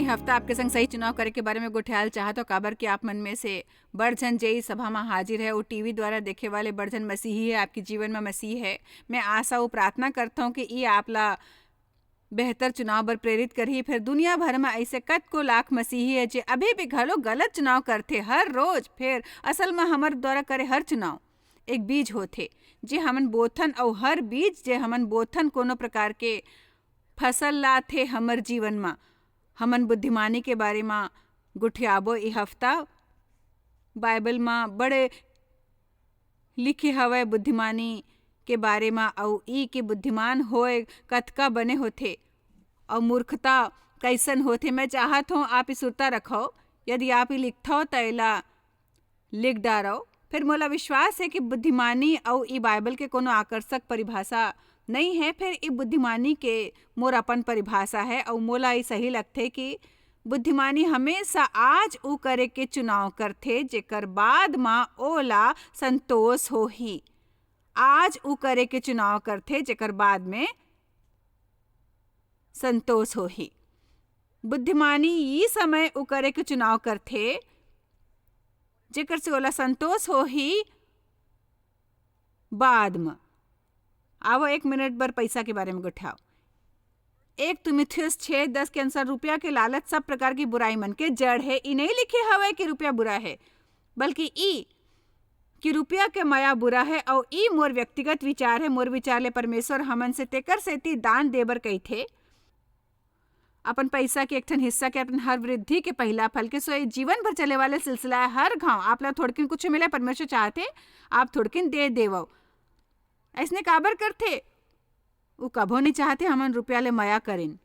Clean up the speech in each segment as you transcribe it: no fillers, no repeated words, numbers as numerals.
हफ्ता आपके संग सही चुनाव करे के बारे में गोठियाल चाहत हो काबर कि आप मन में से बड़झन जेई सभा में हाजिर है वो टीवी द्वारा देखे वाले बड़झन मसीही है, आपके जीवन में मसीह है। मैं आशा वो प्रार्थना करता हूँ कि ये आपला बेहतर चुनाव बर प्रेरित करही। फिर दुनिया भर में ऐसे कतको लाख मसीही है जो अभी भी घलो गलत चुनाव करते हर रोज। फिर असल में हमर द्वारा करे हर चुनाव एक बीज होते जे हमन बोथन, और हर बीज जे हमन बोथन कोनो प्रकार के फसल लाथे हमर जीवन में। हमन बुद्धिमानी के बारे में गुठियाबो। ई हफ्ता बाइबल में बड़े लिखे हवे बुद्धिमानी के बारे में, और ई के बुद्धिमान होए कतका बने होथे और मूर्खता कैसन होथे। मैं चाहत हूँ आप इस सुरता रखो, यदि आप ई लिखथो तो एला लिख डारो। फिर मोला विश्वास है कि बुद्धिमानी और ई बाइबल के कोनो आकर्षक परिभाषा नहीं है। फिर ई बुद्धिमानी के मोर अपन परिभाषा है, और मोला ई सही लगथे कि बुद्धिमानी हमेशा आज ऊ करे के चुनाव करथे जेकर बाद माँ ओला संतोष होही। आज ऊ करे के चुनाव करथे जेकर बाद में संतोष होही। बुद्धिमानी ई समय ऊ करे के चुनाव करथे जेकर से ओला संतोष होही बाद में। आवो 1 मिनट बर पैसा के बारे में गुठाओ। 1 तिमुथियुस 6:10 के अनुसार रुपया के लालच सब प्रकार की बुराई मन के जड़ है। ई नहीं लिखे हवे कि रुपया बुरा है, बल्कि ई कि रुपया के माया बुरा है। और ई मोर व्यक्तिगत विचार है। मोर विचार ले परमेश्वर हमन से तेकर सेती दान देबर कहिथे। अपन पैसा के एक ठन हिस्सा के अपन हर वृद्धि के पहला फल के सो जीवन भर चले वाले सिलसिला है। हर घाव आपला थोड़किन कुछ मिले, परमेश्वर चाहते आप थोड़किन दे देवो। ऐसने काबर करथे? वो कभो नहीं चाहते हमन रुपया ले माया करें।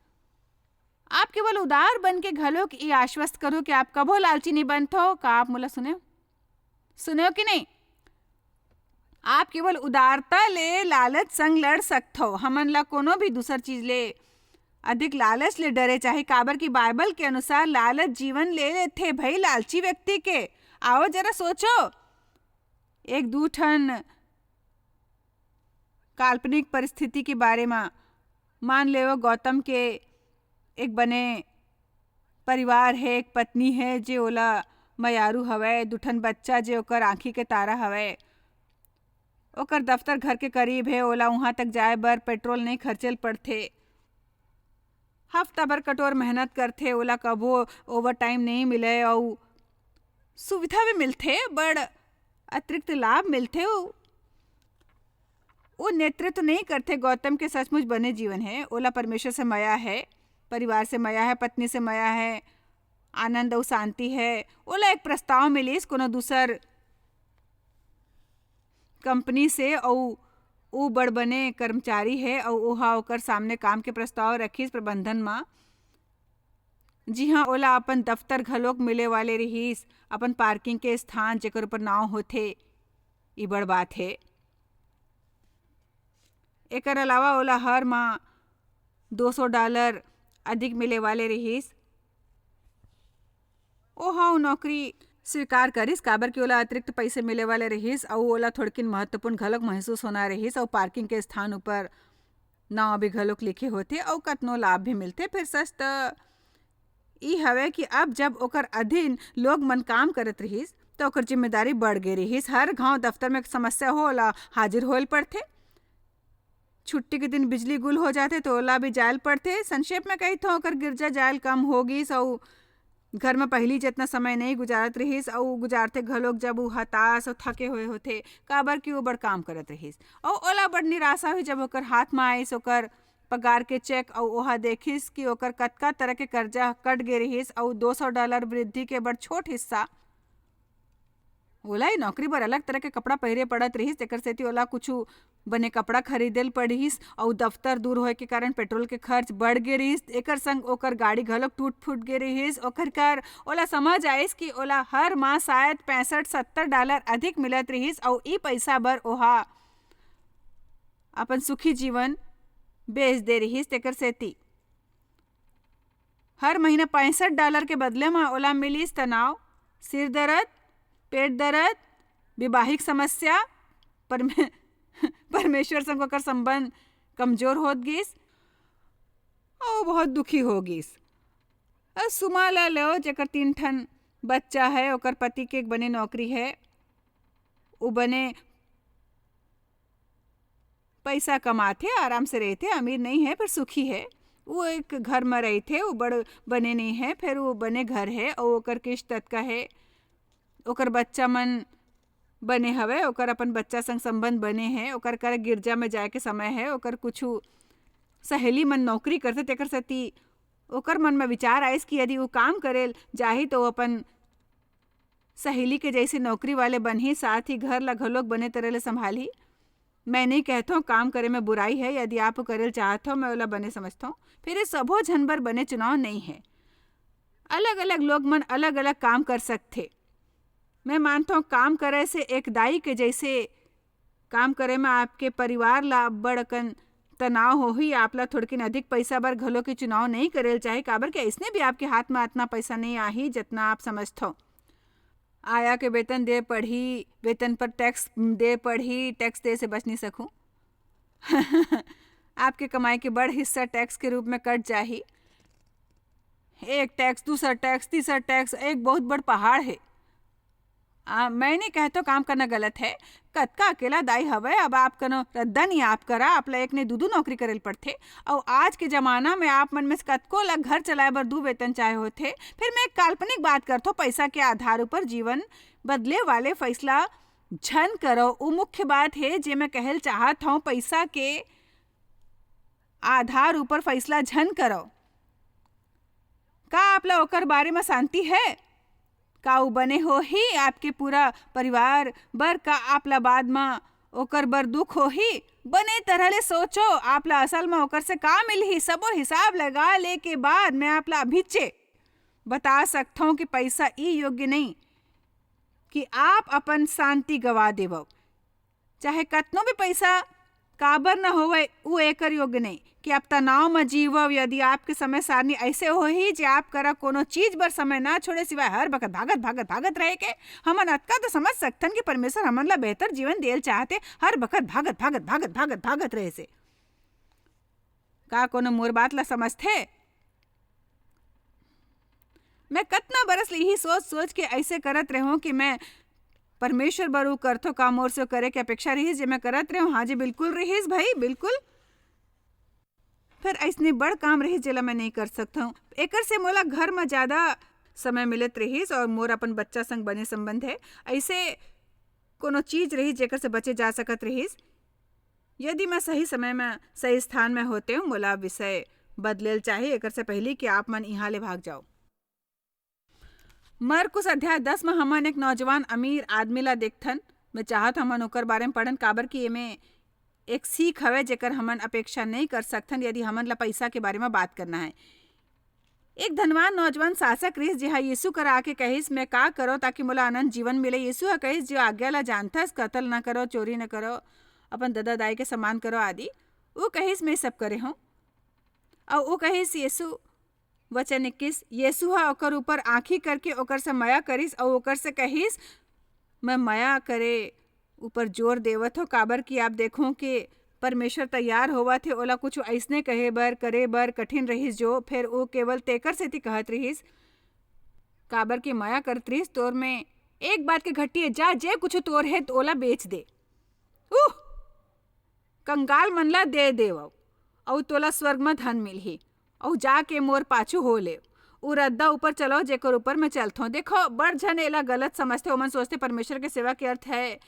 आप केवल उदार बन के घलो ये आश्वस्त करो कि आप कभो लालची नहीं बनथो। का आप मोला सुने कि नहीं? आप केवल उदारता ले लालच संग लड़ सकथो। हमन ला कोनो भी दूसर चीज ले अधिक लालच ले डरे चाहे, काबर की बाइबल के अनुसार लालच जीवन ले लेथे भाई लालची व्यक्ति के। आओ जरा सोचो, 1-2 ठन काल्पनिक परिस्थिति के बारे में। मान लेवो गौतम के एक बने परिवार है, एक पत्नी है जे ओला मयारू हवे, 2 ठन बच्चा जे ओकर आँखी के तारा हवे। ओकर दफ्तर घर के करीब है, ओला वहाँ तक जाए बर पेट्रोल नहीं खर्चेल पड़थे। हफ्ता भर कठोर मेहनत करथे, ओला कबो ओवर टाइम नहीं मिले और सुविधा भी मिलथे, बड़ अतिरिक्त लाभ मिलथे। वो नेतृत्व नहीं करते। गौतम के सचमुच बने जीवन है। ओला परमेश्वर से माया है, परिवार से माया है, पत्नी से माया है, आनंद और शांति है। ओला एक प्रस्ताव मिलीस कोनो दूसर कंपनी से, और वो बड़ बने कर्मचारी है और ओहा ओकर सामने काम के प्रस्ताव रखीस प्रबंधन में। जी हाँ, ओला अपन दफ्तर घलोक मिले वाले रहीस, अपन पार्किंग के स्थान जेकर ऊपर नाव होथे। ई बड़ बात है। एकर अलावा ओला हर माह $200 अधिक मिले वाले रहीस। ओहा नौकरी स्वीकार करिस काबर कि ओला अतिरिक्त पैसे मिले वाले रहीस, और ओला थोड़किन महत्वपूर्ण घलोक महसूस होना रहीस। और पार्किंग के स्थान ऊपर नाव भी घलोक लिखे होते और कतनो लाभ भी मिलते। फिर सच त ई हवे कि अब जब ओकर अधीन लोग मन काम करत रहीस तो ओकर जिम्मेदारी बढ़ गई रहीस। हर गांव दफ्तर में समस्या हो ओला हाजिर होल पड़थे। छुट्टी के दिन बिजली गुल हो जाते तो ओला भी जायल पड़थे। संक्षेप में कही तो ओकर गिरजा जायल कम होगिस, और घर में पहली जितना समय नहीं गुजारत रहीस, और गुजारते घलोक जब वो हताश और थके हुए होते काबर कि वो बड़ काम करत रहीस। और ओला बड़ निराशा हुई जब ओकर हाथ में आइस ओकर पगार के चेक, और ओहा देखिस कि ओकर कतका तरह के कर्जा कट गे रहीस, और $200 वृद्धि के बड़ छोट हिस्सा ओला ही नौकरी पर अलग तरह के कपड़ा पहिरे पड़त रहीस। तेकर सेती ओला कुछु बने कपड़ा खरीदेल पड़ीस, और दफ्तर दूर होए के कारण पेट्रोल के खर्च बढ़ गे रहीस। एकर संग ओकर गाड़ी घलोक टूट फूट गे रहीस। ओकर कार ओला समझ आइस कि ओला हर माह शायद $65-70 अधिक मिलत रहीस, और ई पैसा बर ओहा अपन सुखी जीवन बेच दे रहीस। तेकर सेती हर महीना $65 के बदले में ओला मिलीस तनाव, सिर दर्द, पेट दर्द, विवाहिक समस्या, परमेश्वर संग ओकर संबंध कमजोर होत गिस और बहुत दुखी हो गिस। सुमा ल लो जेकर 3 ठन बच्चा है, ओकर पति के एक बने नौकरी है, उ बने पैसा कमाथे, आराम से रहते, अमीर नहीं है पर सुखी है। वो एक घर में रहते, वो बड़ बने नहीं है, फिर वो बने घर है और ओकर किस्त का है। ओकर बच्चा मन बने हवे, ओकर अपन बच्चा संग संबंध बने हैं, ओकर कर गिरजा में जाए के समय है, ओकर कुछ सहेली मन नौकरी करते, तेकर सती ओकर मन में विचार आइस कि यदि वो काम करेल जाही तो अपन सहेली के जैसे नौकरी वाले बनही, साथ ही घर ला घलोक बने तरह ले संभाली। मैं नहीं कहता हूँ काम करे में बुराई है, यदि आप करेल चाहते हो मैं ओला बने समझता हूँ, फिर ये सबो झनबर बने चुनाव नहीं है। अलग अलग लोग मन अलग अलग काम कर सकते। मैं मानता हूँ काम करे से एक दाई के जैसे काम करे में आपके परिवार ला बड़कन तनाव हो ही, आपला थोड़किन अधिक पैसा बर घलो के चुनाव नहीं करेल चाहे, काबर के इसने भी आपके हाथ में इतना पैसा नहीं आही जितना आप समझते हो। आया के वेतन दे पढ़ी, वेतन पर टैक्स दे पढ़ी, टैक्स दे से बच नहीं सकूं। आपके कमाई के बड़ हिस्सा टैक्स के रूप में कट जाही। एक टैक्स, दूसरा टैक्स, तीसरा टैक्स, एक बहुत बड़ पहाड़ है। मैं नहीं कहता काम करना गलत है, कतका अकेला दाई हवे, अब आप कनो रद्दा नहीं आप करा, आपला एक ने दू नौकरी करेल पड़थे, और आज के जमाना में आप मन में से कतको लग घर चलाए बर 2 वेतन चाहे होथे। फिर मैं एक काल्पनिक बात करथो, पैसा के आधार पर जीवन बदले वाले फैसला झन करो। वो मुख्य बात है जे मैं कहल चाहत हूँ, पैसा के आधार ऊपर फैसला झन करो। का आपला ओकर बारे में शांति है? का उ बने हो ही आपके पूरा परिवार बर? का आपला बाद में ओकर बर दुख हो ही? बने तरह ले सोचो, आपला असल में ओकर से का मिलही, सबो हिसाब लगा ले के बाद मैं आपला अभिचे बता सकता हूँ कि पैसा ई योग्य नहीं कि आप अपन शांति गवा देवो। चाहे कतनो भी पैसा काबर न होवे, वो एकर योग्य नहीं कि आप तनाव में जीवो। यदि आपके समय सारणी ऐसे हो ही जे आप करा कोनो चीज बर समय ना छोड़े, सिवाय हर वक्त भागत भागत भागत रहे के, हमन अतका तो समझ सकथन कि परमेश्वर हमन ला बेहतर जीवन देल चाहते, हर वक्त भागत भागत भागत भागत भागत रहे से। का कोनो मोर बात ला समझथे? मैं कतना बरस यही सोच सोच के ऐसे करत रहूं कि मैं परमेश्वर बरू करथो काम और से करे के अपेक्षा रहीस जे मैं करत रहूं। हाँ जी बिल्कुल रहीस भाई, बिल्कुल। फिर ऐसने बड़ काम रहीस जेला मैं नहीं कर सकता हूँ। एकर से मोला घर में ज्यादा समय मिलत रहीस और मोर अपन बच्चा संग बने संबंध है। ऐसे कोनो चीज रहीस जेकर से बचे जा सकत रहीस। यदि मैं सही समय में सही स्थान में होते हूँ, मोला विषय बदलेल चाहिए एकर से पहले कि आप मन यहाँ ले भाग जाओ। मरकुस अध्याय 10 में हमन एक नौजवान अमीर आदमी ला देखथन। मैं चाहत हमन ओकर बारे में पढ़न, काबर कि एमे एक सीख हवे जेकर हमन अपेक्षा नहीं कर सकथन यदि हमन ला पैसा के बारे में बात करना है। एक धनवान नौजवान शासक रहीस जेहा यीशु करा आके कहिस, मैं का करो ताकि मोला अनंत जीवन मिले। यीशु ह कहिस, जो आज्ञा ला जानथस, कत्ल न करो, चोरी न करो, अपन दादा दाई के सम्मान करो आदि। वो कहिस मैं सब करे हूँ। और वो कहिस यीशु वचन 21, यीशु हा ओकर ऊपर आँखी करके ओकर से माया करिस और ओकर से कहिस, मैं माया करे ऊपर जोर देवत हो, काबर कि आप देखो कि परमेश्वर तैयार होवा थे ओला कुछ ऐसने कहे बर करे बर कठिन रहीस जो। फिर वो केवल तेकर सेती कहत रहीस काबर कि माया करत रहीस। तोर में एक बात के घट्टी है, जा जे कुछ तोर है तो ओला बेच दे, कंगाल मन ला दे देव और तोला स्वर्ग में धन मिलही, और जाके मोर पाछू हो ले। उ रद्दा ऊपर चलो जेकर ऊपर मैं चलता हूँ। देखो बड़ झन एला गलत समझते, ओमन सोचते परमेश्वर के सेवा के अर्थ है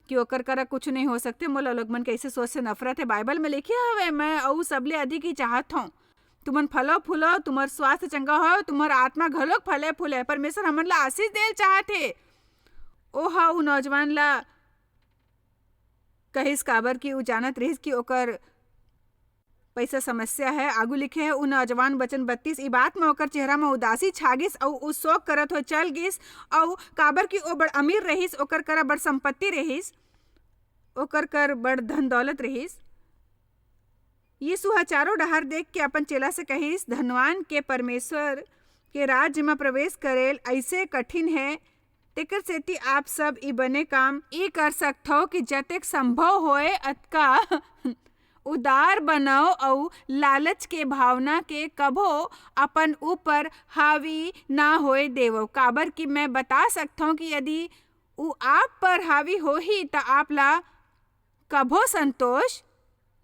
कि ओकर करा कुछ नहीं हो सकते। मोला लोग मन कैसे सोच से नफरत है। बाइबल में लिखे हवे, मैं और सबले अधिक ही चाहत हूँ तुमन फलो फूलो, तुम्हार स्वास्थ्य चंगा हो, तुम्हार आत्मा घलोक फले फूले। परमेश्वर हमन ला आशीष देल चाहते। ओहा उ नौजवान ला कहिस काबर कि उ जानत रहिस कि ओकर पैसा समस्या है। आगू लिखे है उ नौजवान वचन 32, ई बात में ओकर चेहरा में उदासी छागिस और उ शोक करत हो चल गिस। और काबर कि ओ बड़ अमीर रहिस, ओकर करा बड़ संपत्ति रहिस, ओकर कर बड़ धन दौलत रहिस। यीशु हा चारों डहर देख के अपन चेला से कहिस, धनवान के परमेश्वर के राज्य में प्रवेश करेल ऐसे कठिन है, तेकर सेती आप सब ई बने काम ई कर सकथो कि जतेक संभव होए अतका उदार बनाओ और लालच के भावना के कभो अपन ऊपर हावी ना होए देवो। काबर कि मैं बता सकता हूँ कि यदि वो आप पर हावी होही तो आप ला कभो संतोष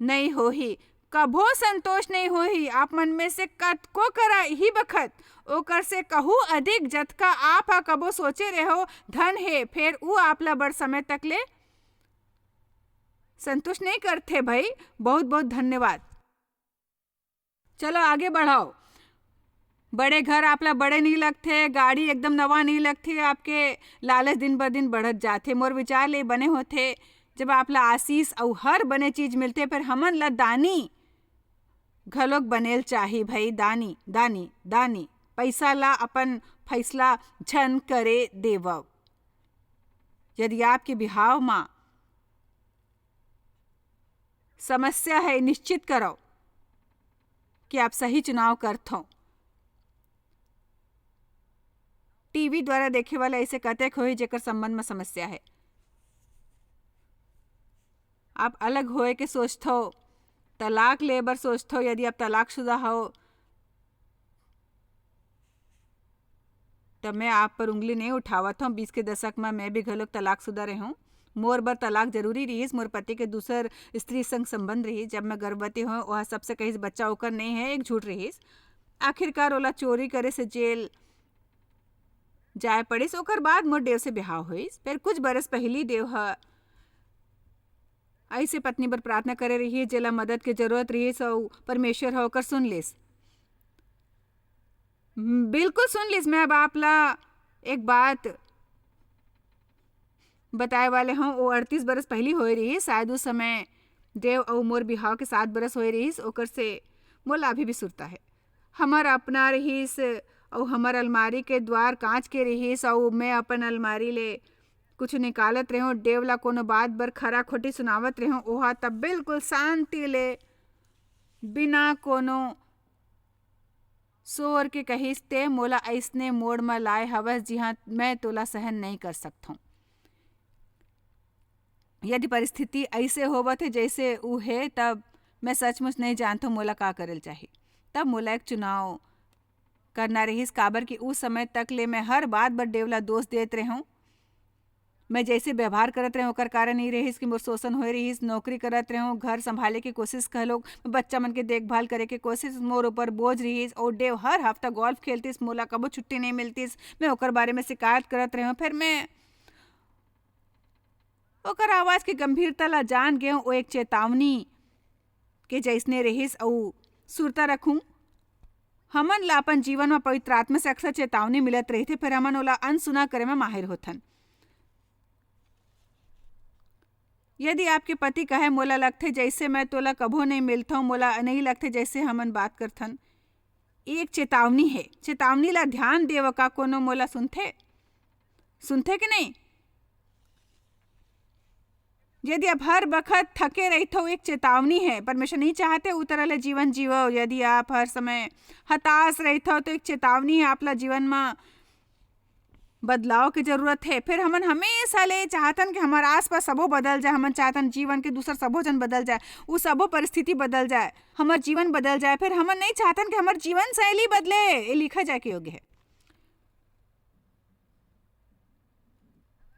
नहीं होही, कभो संतोष नहीं होही। आप मन में से कतको करा ही बखत ओकर से कहू अधिक जतका आप हा कबो सोचे रहो धन है, फिर वो आप ला बड़ समय तक ले संतुष्ट नहीं करते। भाई बहुत बहुत धन्यवाद। चलो आगे बढ़ाओ। बड़े घर आपला बड़े नहीं लगते, गाड़ी एकदम नवा नहीं लगती, आपके लालच दिन ब दिन बढ़त जाते। मोर विचार ले बने होते जब आपला आशीष और हर बने चीज मिलते, फिर हमन ला दानी घलोक बनेल चाही। भाई दानी दानी दानी पैसा ला अपन फैसला झन करे देवव। यदि आपके बिहाव में समस्या है, निश्चित करो कि आप सही चुनाव करते हो। टीवी द्वारा देखे वाला ऐसे कतेक होई जेकर संबंध में समस्या है। आप अलग होए के सोचते हो, तलाक ले बर सोचते हो। यदि आप तलाकशुदा हो तब मैं आप पर उंगली नहीं उठावत हूँ। 20 के दशक में मैं भी घलोक तलाकशुदा रही हूँ। मोर बर तलाक जरूरी रहीस। मोर पति के दूसर स्त्री संग संबंध रही। जब मैं गर्भवती हूँ वह सबसे कही बच्चा होकर नहीं है, एक झूठ रहीस। आखिरकार ओला चोरी करे से जेल जाए पड़ीस। ओकर बाद मोर देव से बिहाव हुईस। फिर कुछ बरस पहली देव ऐसे पत्नी पर प्रार्थना करे रही जेला मदद के जरूरत रही, और परमेश्वर होकर सुन लिस। बिल्कुल सुन लिस। मैं अब आपला एक बात बताए वाले हूँ। वो 38 बरस पहली हो रही, शायद उस समय देव और मोर बिहाव के 7 बरस हो रही। ओकर से मोला अभी भी सुरता है। हमार अपना रहीस और हमार अलमारी के द्वार कांच के रहीस, और मैं अपन अलमारी ले कुछ निकालत रहूं। देवला कोनो बात बर खरा खोटी सुनावत रहूं। ओहा तब बिल्कुल शांति ले बिना कोनो शोर के कहिस ते मोला ऐसने मोड़ में लाए हवस जिहाँ मैं तोला सहन नहीं कर सकता हूँ। यदि परिस्थिति ऐसे होवत है जैसे ऊ है, तब मैं सचमुच नहीं जानता हूँ मोला का करल चाहिए। तब मोला एक चुनाव करना रहीस। काबर कि उस समय तक ले मैं हर बात बर देवला दोष देत रहूं। मैं जैसे व्यवहार करत रहूं ओकर कारण नहीं रहीस कि मोर शोषण हो रहीस। नौकरी करत रहूं, घर संभाले की कोशिश कहलोग, बच्चा मन के देखभाल करे के कोशिश मोर ऊपर बोझ रहीस। और देव हर हफ्ता गोल्फ खेलतीस, मोला कबो छुट्टी नहीं मिलतीस। मैं ओकर बारे में शिकायत करत रहूं। फिर मैं ओकर आवाज की गंभीरता ला जान गए। वो एक चेतावनी के जैसने रहीस और सुरता रखूं। हमन ला अपन जीवन में पवित्र आत्मा से अक्सर चेतावनी मिलत रही थे, फिर हमन ओला अनसुना करे में माहिर होथन। यदि आपके पति कहे मोला लगथे जैसे मैं तोला कभो नहीं मिलता हूँ, मोला नहीं लगथे जैसे हमन बात करथन, एक चेतावनी है। चेतावनी ला ध्यान देव। का कोनो मोला सुनथे कि नहीं? यदि आप हर बखत थके रहते हो, एक चेतावनी है। परमेश्वर नहीं चाहते उतरल ले जीवन जीवो। यदि आप हर समय हताश रहते हो तो एक चेतावनी है। आपला जीवन में बदलाव की जरूरत है। फिर हमन हमेशा ले चाहतन कि हमारे आसपास सबो बदल जाए। हमन चाहतन जीवन के दूसर सबो जन बदल जाए, वो सबो परिस्थिति बदल जाए, हमार जीवन बदल जाए। फिर हमन नहीं चाहतन कि हमार जीवन शैली बदले। ये लिखा जाए के योग्य है।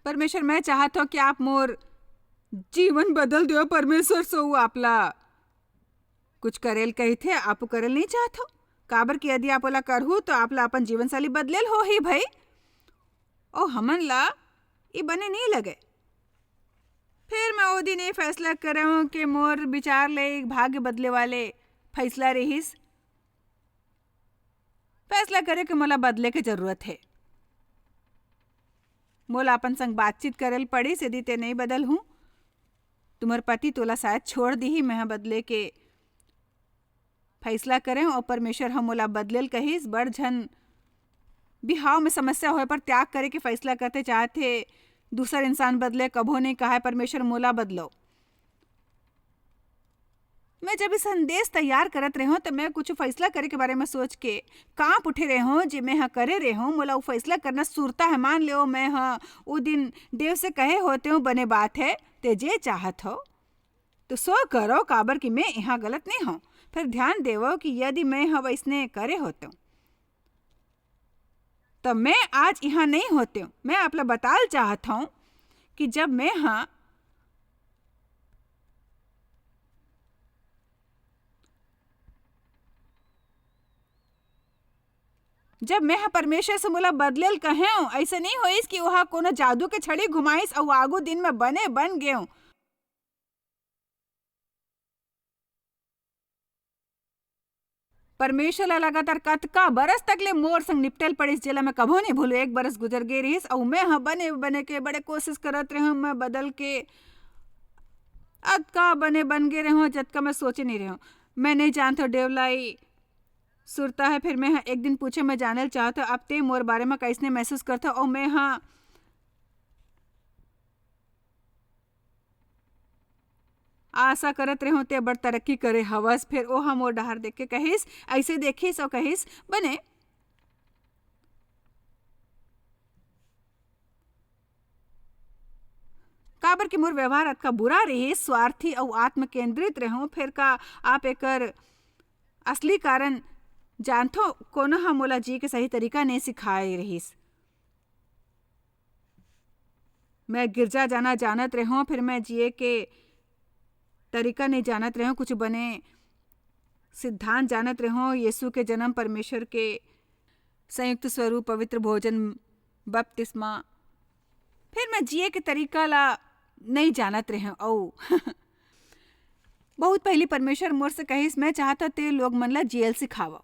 परमेश्वर मैं चाहता हूँ कि आप मोर जीवन बदल दो। परमेश्वर सो आपला कुछ करेल कही थे, आप करेल नहीं चाहते हो। काबर कि यदि आप ओला करहु तो आपला अपन जीवन शैली बदलेल हो ही भाई। ओ हमन ला ये बने नहीं लगे। फिर मैं वो दिन ये फैसला कर रहा हूँ कि मोर विचार ले एक भाग्य बदले वाले फैसला रहीस। फैसला करे कि मोला बदले के जरूरत है। मोला अपन संग बातचीत करल पड़ी। यदि ते नहीं बदल हूँ, तुम्हार पति तोला शायद छोड़ दी ही। मैं बदले के फैसला करें और परमेश्वर हम मोला बदलेल कहिस। बड़ झन बिहाव में समस्या होए पर त्याग करे के फैसला करते चाहते। दूसर इंसान बदले कभो नहीं कहा है परमेश्वर मोला बदलो। मैं जब इस संदेश तैयार करत रहे हूँ तो मैं कुछ फैसला करे के बारे में सोच के कांप उठे रहे हूँ। जे मैं करे रहे हूँ मोला वो फैसला करना सुरता है। मान लो मैं वो दिन देव से कहे होते हूँ बने बात है ते जे चाहत हो तो सो करो काबर कि मैं यहाँ गलत नहीं हूँ। फिर ध्यान देवो कि यदि मैं हाँ इसने करे होते हूँ तो मैं आज यहाँ नहीं होते हूँ। मैं आपला बताल चाहता हूँ कि जब मैं हाँ परमेश्वर से मोला बदलेल कहे हूँ, ऐसे नहीं होइस कि वहाँ कोनो जादू के छड़ी घुमाइस और आगू दिन में बन गए हूँ। परमेश्वर ला लगातार कतका बरस तक ले मोर संग निपटेल पड़िस जेला मैं कभो नहीं भूलू। एक बरस गुजर गए रहीस और मैं हाँ बने के बड़े कोशिश करत रहे हूँ, मैं बदल के अतका बन गए रहे हूँ जतका मैं सोचे नहीं रहे हूँ। मैं नहीं जानता देवलाई सुरता है। फिर मैं हाँ एक दिन पूछे, मैं जानल चाहता अब ते मोर बारे में कैसने महसूस करता और मैं हाँ आशा करत रहे ते बड़ तरक्की करे हवस। फिर ओ हम मोर डहार देख के कहिस, ऐसे देखिस और कहिस बने काबर कि मोर व्यवहार अतका बुरा रही, स्वार्थी और आत्म केंद्रित रहूं। फिर का आप एकर असली कारण जानथो? कोनो हम मोला जी के सही तरीका नहीं सिखाए रहीस। मैं गिरजा जाना जानत रहूं, फिर मैं जिए के तरीका नहीं जानत रहूं, कुछ बने सिद्धांत जानत रहूं, यीशु के जन्म, परमेश्वर के संयुक्त स्वरूप, पवित्र भोजन, बपतिस्मा। फिर मैं जिए के तरीका ला नहीं जानत रहे औ बहुत पहली परमेश्वर मोर से कहिस, मैं चाहता ते लोग मन ला जियल सिखावा।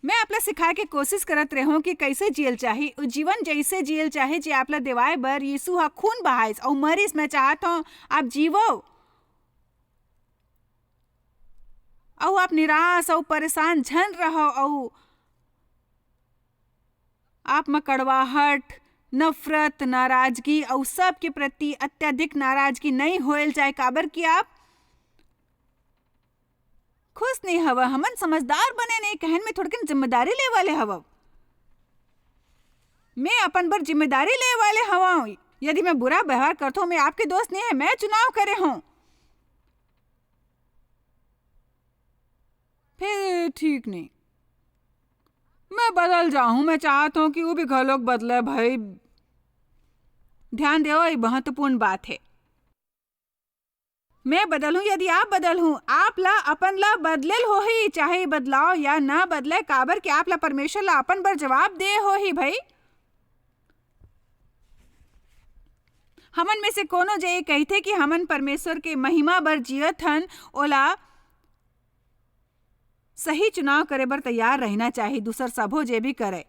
मैं आपला सिखाए के कोशिश करत रहूं कि कैसे जियल चाही, जीवन जैसे जियल चाहे जे आपला देवाए बर यीशु हा खून बहाइस और मरिस। मैं चाहता हूं आप जीवो और आप निराश और परेशान झन रहो और आप में कड़वाहट, नफरत, नाराजगी और सब के प्रति अत्यधिक नाराजगी नहीं होल जाए। काबर कि आप खुश नहीं हवा, हमन समझदार बने नहीं कहन में थोड़कन जिम्मेदारी ले वाले हवा। मैं अपन बर जिम्मेदारी ले वाले हवा। यदि मैं बुरा व्यवहार करता हूं, मैं आपके दोस्त नहीं है, मैं चुनाव करे हूं। फिर ठीक नहीं, मैं बदल जाऊं। मैं चाहता हूं कि वो भी घर लोग बदले। भाई ध्यान दो, ये महत्वपूर्ण बात है। मैं बदलूं यदि आप बदल हूं, आप ला अपन ला बदलेल हो ही, चाहे बदलाव या ना बदले। काबर कि आप ला परमेश्वर ला अपन बर जवाब दे हो ही। भाई हमन में से कोनो जे कहते कि हमन परमेश्वर के महिमा बर जियत हन, ओला सही चुनाव करे बर तैयार रहना चाहिए। दूसर सबो जे भी करे,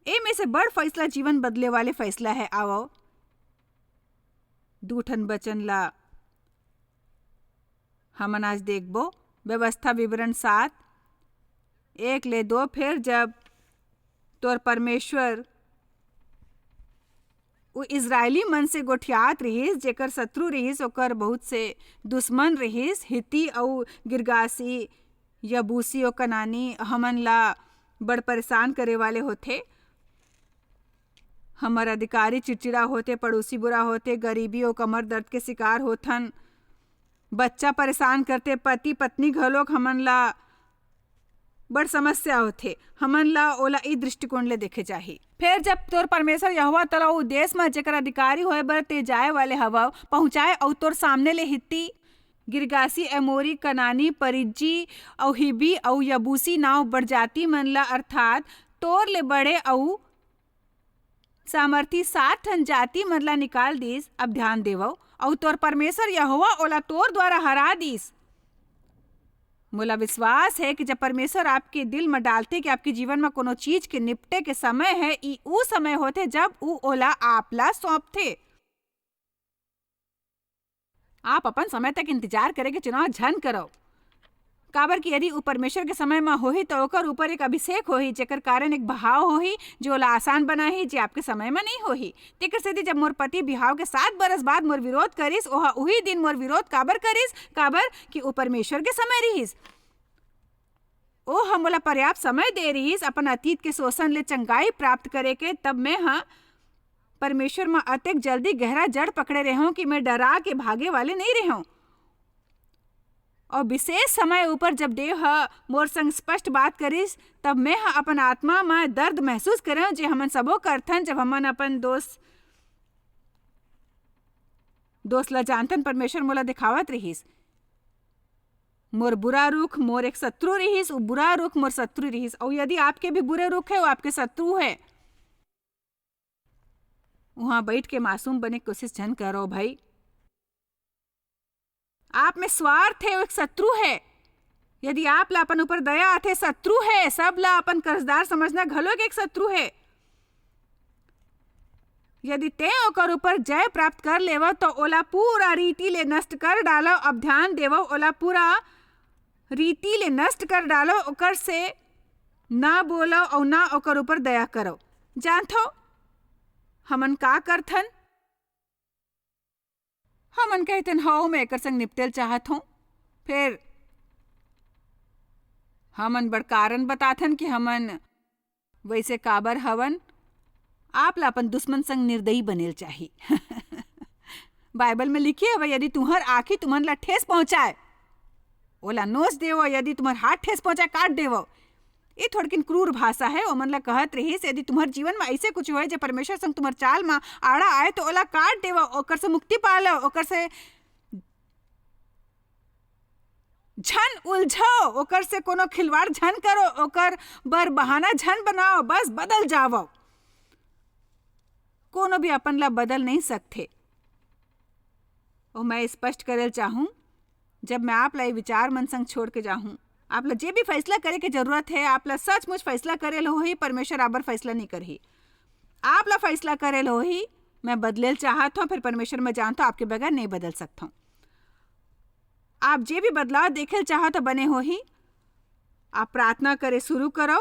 ए में से बड़ फैसला जीवन बदले वाले फैसला है। आओ दूठन बचन ला हमन आज देखबो। व्यवस्था विवरण 7 1 ले 2। फिर जब तोर परमेश्वर वो इजरायली मन से गोठियात रहीस, जेकर शत्रु रहीस, ओकर बहुत से दुश्मन रहीस, हिती और गिरगासी, यबूसी और कनानी, हमन ला बड़ परेशान करे वाले होते। हमार अधिकारी चिड़चिड़ा होते, पड़ोसी बुरा होते, गरीबी और कमर दर्द के शिकार होथन, बच्चा परेशान करते, पति पत्नी घलोक हमन ला बड़ समस्या होते। हमन ला ओला ई दृष्टिकोण ले देखे चाहिए। फिर जब तोर परमेश्वर यहोवा तोला उ देश में जेकर अधिकारी होए बर ते जाए वाले हवा पहुंचाए और तोर सामने ले हित्ती, गिरगासी, एमोरी, कनानी, परिज्जी और हिबी और यबूसी नाव बड़जाति मन ला अर्थात तोर ले बड़े और सामर्थी 7 ठन जाति मन ला निकाल दीस। अब ध्यान देवो, और तोर परमेश्वर यहोवा ओला तोर द्वारा हरा दीस। मोला विश्वास है कि जब परमेश्वर आपके दिल में डालते कि आपके जीवन में कोनो चीज के निपटे के समय है, ई ऊ समय होते जब ऊ ओला आपला सौंपते। आप अपन समय तक इंतजार करे के चुनाव झन करो। काबर कि यदि ऊ परमेश्वर के समय में होही तो ओकर ऊपर एक अभिषेक होही, जेकर कारण एक बहाव होही जो ओला आसान बनाही, जे आपके समय में नहीं होही। तेकर सेती जब मोर पति बिहाव के 7 बरस बाद मोर विरोध करिस, ओहा उही दिन मोर विरोध काबर करिस? काबर कि ऊ परमेश्वर के समय रहीस। ओ हमला पर्याप्त समय दे रहीस अपन अतीत के शोषण ले चंगाई प्राप्त करे के। तब मैं हाँ परमेश्वर में अतेक जल्दी गहरा जड़ पकड़े रहो कि मैं डरा के भागे वाले नहीं रहो। और विशेष समय ऊपर जब देव मोर संग स्पष्ट बात करिस तब मैं अपन आत्मा में दर्द महसूस करे जे हमन सबो करथन जब हमन अपन दोस्त ला जानथन परमेश्वर मोला दिखावत रहिस। मोर बुरा रुख मोर एक शत्रु रहिस, वो बुरा रुख मोर शत्रु रहिस। और यदि आपके भी बुरे रुख है वो आपके शत्रु है, वहां बैठ के मासूम बने की कोशिश जन करो भाई। आप में स्वार्थ है, वो एक शत्रु है। यदि आप ला अपन ऊपर दया आथे, शत्रु है। सब ला अपन कर्जदार समझना घलो के एक शत्रु है। यदि ते ओकर ऊपर जय प्राप्त कर लेवो तो ओला पूरा रीति ले नष्ट कर डालो। अब ध्यान देवो, ओला पूरा रीति ले नष्ट कर डालो। ओकर से ना बोलो और ना ओकर ऊपर दया करो। जानथो हमन का करथन? हमन कहतन हाउ मैं एकर संग निपटेल चाहत हूं। फिर हमन बड़ कारण बताथन कि हमन वैसे काबर हवन। आप ला अपन दुश्मन संग निर्दयी बनेल चाही। बाइबल में लिखी है यदि तुम्हार आँखी तुम्हन ला ठेस पहुंचाए ओला नोच देवो, यदि तुम्हार हाथ ठेस पहुंचाए काट देवो। ये थोड़किन क्रूर भाषा है। ओमन ला कहत रहिस यदि तुम्हार जीवन में ऐसे कुछ होए जो परमेश्वर संग तुम्हार चाल में आड़ा आए तो ओला काट देवो, ओकर से मुक्ति पालो, ओकर से झन उलझो, ओकर से कोनो खिलवाड़ झन करो, ओकर बर बहाना झन बनाओ, बस बदल जावो। कोनो भी अपन ला बदल नहीं सकते। और मैं स्पष्ट करेल चाहूं, जब मैं आप ला विचार मन संग छोड़ के जाऊं, आप ला जे भी फैसला करे के जरूरत है, आप ला सचमुच फैसला करेल हो ही। परमेश्वर आबर फैसला नहीं करही, आप ला फैसला करेल हो ही। मैं बदलेल चाहत हूं, फिर परमेश्वर मैं जानता हूं आपके बगैर नहीं बदल सकता हूं। आप जे भी बदलाव देखेल चाहत बने हो ही। आप प्रार्थना करे शुरू करो।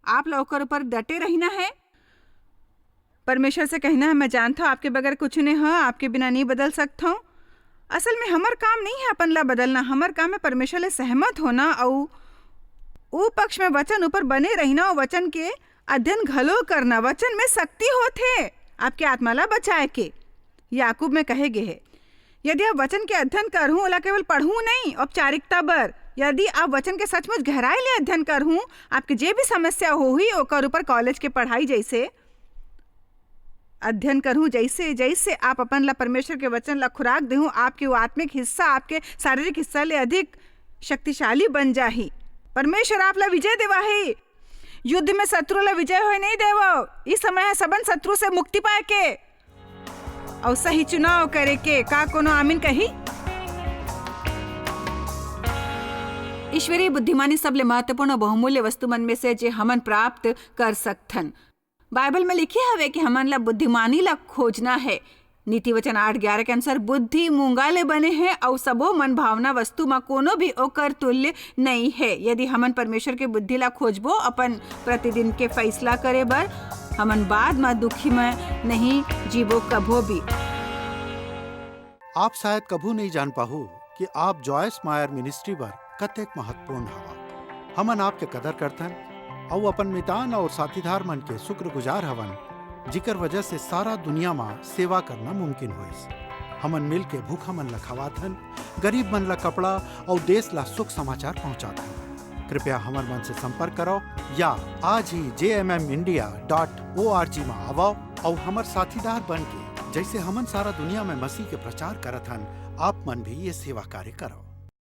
आप ला ओकर ऊपर डटे रहना है। परमेश्वर से कहना है मैं जानता हूं आपके बगैर कुछ नहीं है, आपके बिना नहीं बदल सकता हूं। असल में हमार काम नहीं है अपन ला बदलना, हमार काम है परमेश्वर ले सहमत होना और वो पक्ष में वचन ऊपर बने रहना और वचन के अध्ययन घलो करना। वचन में शक्ति होते आपके आत्मा ला बचाए के। याकूब में कहे गे है यदि आप वचन के अध्ययन करहूँ ओला केवल पढ़ूँ नहीं औपचारिकता बर, यदि आप वचन के सचमुच गहराई ले अध्ययन करहूँ, आपके जे भी समस्या हो ही ओकर ऊपर कॉलेज के पढ़ाई जैसे अध्ययन करूं, जैसे जैसे आप अपन ला परमेश्वर के वचन ला खुराक देहूं, आपके वो आत्मिक हिस्सा आपके शारीरिक हिस्सा ले अधिक शक्तिशाली बन जाही। परमेश्वर आप ला विजय देवा है। युद्ध में शत्रु ला विजय होए नहीं देवो। इस समय है सबन शत्रु से मुक्ति पाए के और सही चुनाव करे के। का कोनो आमीन कही? ईश्वरीय बुद्धिमानी सबले महत्वपूर्ण और बहुमूल्य वस्तु मन में से जे हमन प्राप्त कर सकथन। बाइबल में लिखे हवे कि हमन ला बुद्धिमानी ला खोजना है। नीति वचन 8:11 के अनुसार बुद्धि मूंगा ले बने हैं और सबो मन भावना वस्तु में कोनो भी ओकर तुल्य नहीं है। यदि हमन परमेश्वर के बुद्धि ला खोजबो अपन प्रतिदिन के फैसला करे बर, हमन बाद में दुखी में नहीं जीवो कभो भी। आप शायद कभू नहीं जान पाहु कि आप जॉयस मायर मिनिस्ट्री बर कतेक महत्वपूर्ण हवा। हमन आपके कदर करथन और अपन मितान और साथीदार मन के शुक्रगुजार हवन, जिकर वजह से सारा दुनिया में सेवा करना मुमकिन होइस। हमन मिल के भूखा मन ला खवाथन, गरीब मन ला कपड़ा और देश ला सुख समाचार पहुंचाथन। कृपया हमर मन से संपर्क करो या आज ही jmmindia.org में आवो और हमर साथीदार बन के जैसे हमन सारा दुनिया में मसीह के प्रचार करत हन, आप मन भी ये सेवा कार्य करो।